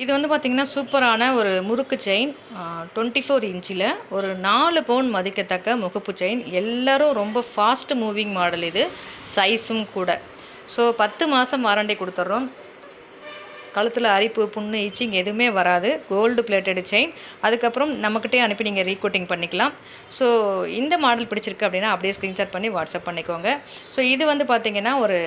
இது வந்து பார்த்திங்கன்னா சூப்பரான ஒரு முறுக்கு செயின் 24 இன்ச்சில் ஒரு 4 பவுன் மதிக்கத்தக்க முகப்பு செயின். எல்லோரும் ரொம்ப ஃபாஸ்ட் மூவிங் மாடல் இது, சைஸும் கூட. ஸோ 10 மாதம் வாரண்டி கொடுத்துட்றோம். கழுத்தில் அரிப்பு, புண்ணு, இச்சிங் எதுவுமே வராது. Gold plated chain. அதுக்கப்புறம் நம்மக்கிட்டே அனுப்பி நீங்கள் ரீகோட்டிங் பண்ணிக்கலாம். ஸோ இந்த மாடல் பிடிச்சிருக்கு அப்படின்னா அப்படியே ஸ்க்ரீன்ஷாட் பண்ணி வாட்ஸ்அப் பண்ணிக்கோங்க. ஸோ இது வந்து பார்த்திங்கன்னா ஒரு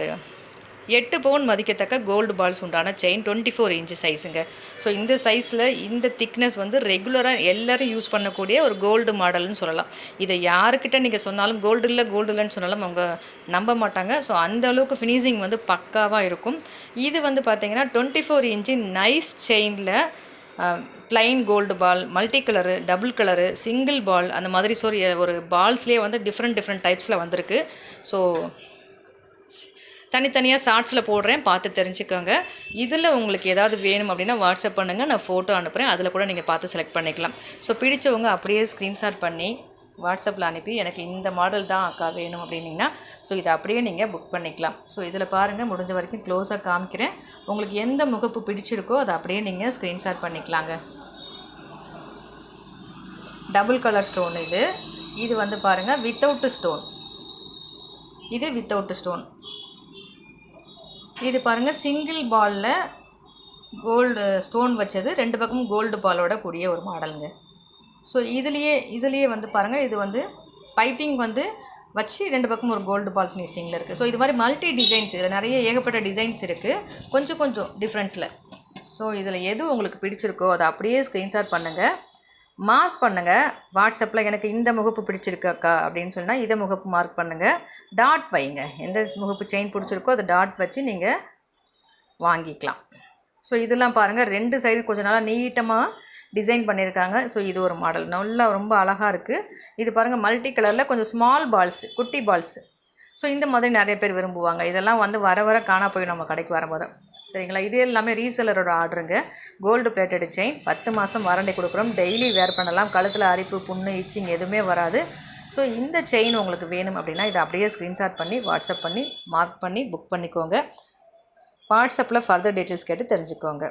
8 பவுன் மதிக்கத்தக்க கோல்டு பால்ஸ் உண்டான செயின், 24 இன்ச்சு சைஸுங்க. ஸோ இந்த சைஸில் இந்த திக்னஸ் வந்து ரெகுலராக எல்லோரும் யூஸ் பண்ணக்கூடிய ஒரு கோல்டு மாடல்னு சொல்லலாம். இதை யாருக்கிட்ட நீங்கள் சொன்னாலும் கோல்டு இல்லைன்னு சொன்னாலும் அவங்க நம்ப மாட்டாங்க. ஸோ அந்த அளவுக்கு ஃபினிஷிங் வந்து பக்காவாக இருக்கும். இது வந்து பார்த்திங்கன்னா 24 இன்ச்சு நைஸ் செயினில் plain gold ball, multi colour, double colour, single ball, அந்த மாதிரி ஒரு பால்ஸ்லேயே வந்து டிஃப்ரெண்ட் டைப்ஸில் வந்திருக்கு. ஸோ தனித்தனியாக ஷார்ட்ஸில் போடுறேன், பார்த்து தெரிஞ்சுக்கோங்க. இதில் உங்களுக்கு ஏதாவது வேணும் அப்படின்னா வாட்ஸ்அப் பண்ணுங்கள், நான் ஃபோட்டோ அனுப்புகிறேன். அதில் கூட நீங்கள் பார்த்து செலக்ட் பண்ணிக்கலாம். ஸோ பிடிச்சவங்க அப்படியே ஸ்க்ரீன்ஷாட் பண்ணி வாட்ஸ்அப்பில் அனுப்பி எனக்கு இந்த மாடல் தான் அக்கா வேணும் அப்படின்னிங்கன்னா ஸோ இதை அப்படியே நீங்கள் புக் பண்ணிக்கலாம். ஸோ இதில் பாருங்கள், முடிஞ்ச வரைக்கும் க்ளோஸாக காமிக்கிறேன். உங்களுக்கு எந்த முகப்பு பிடிச்சிருக்கோ அதை அப்படியே நீங்கள் ஸ்க்ரீன்ஷாட் பண்ணிக்கலாங்க. டபுள் கலர் ஸ்டோன் இது. இது வந்து பாருங்கள் வித்தவுட் ஸ்டோன். இது வித்தவுட் ஸ்டோன். இது பாருங்கள் சிங்கிள் பாலில் கோல்டு ஸ்டோன் வச்சது, 2 பக்கமும் கோல்டு பாலோட கூடிய ஒரு மாடலுங்க. ஸோ இதுலேயே வந்து பாருங்கள், இது வந்து பைப்பிங் வந்து வச்சு 2 பக்கமும் ஒரு கோல்டு பால் ஃபினிஷிங்கில் இருக்குது. ஸோ இது மாதிரி மல்டி டிசைன்ஸ், இதில் நிறைய ஏகப்பட்ட டிசைன்ஸ் இருக்குது, கொஞ்சம் டிஃப்ரென்ஸில். ஸோ இதில் எது உங்களுக்கு பிடிச்சிருக்கோ அதை அப்படியே ஸ்க்ரீன்ஷாட் பண்ணுங்கள், மார்க் பண்ணுங்கள் வாட்ஸ்அப்பில். எனக்கு இந்த முகப்பு பிடிச்சிருக்காக்கா அப்படின்னு சொன்னால் இதை முகப்பு மார்க் பண்ணுங்கள், டாட் வைங்க. எந்த முகப்பு செயின் பிடிச்சிருக்கோ அதை டாட் வச்சு நீங்கள் வாங்கிக்கலாம். ஸோ இதெல்லாம் பாருங்கள், 2 சைடு கொஞ்சம் நல்லா நீட்டமாக டிசைன் பண்ணியிருக்காங்க. ஸோ இது ஒரு மாடல் நல்லா ரொம்ப அழகாக இருக்குது. இது பாருங்கள் மல்டி கலரில் கொஞ்சம் ஸ்மால் பால்ஸ், குட்டி பால்ஸ். ஸோ இந்த மாதிரி நிறைய பேர் விரும்புவாங்க. இதெல்லாம் வந்து வர காணா போய் நம்ம கடைக்கு வரும்போது, சரிங்களா. இது எல்லாமே ரீசெல்லரோட ஆர்டருங்க. கோல்டு பிளேட்டடு செயின், 10 மாதம் வாரண்டி கொடுக்குறோம். டெய்லி வேர் பண்ணலாம். கழுத்தில் அரிப்பு, புண்ணு, இச்சிங் எதுவுமே வராது. ஸோ இந்த செயின் உங்களுக்கு வேணும் அப்படின்னா இதை அப்படியே ஸ்க்ரீன்ஷாட் பண்ணி வாட்ஸ்அப் பண்ணி மார்க் பண்ணி புக் பண்ணிக்கோங்க. வாட்ஸ்அப்பில் ஃபர்தர் டீட்டெயில்ஸ் கேட்டு தெரிஞ்சுக்கோங்க.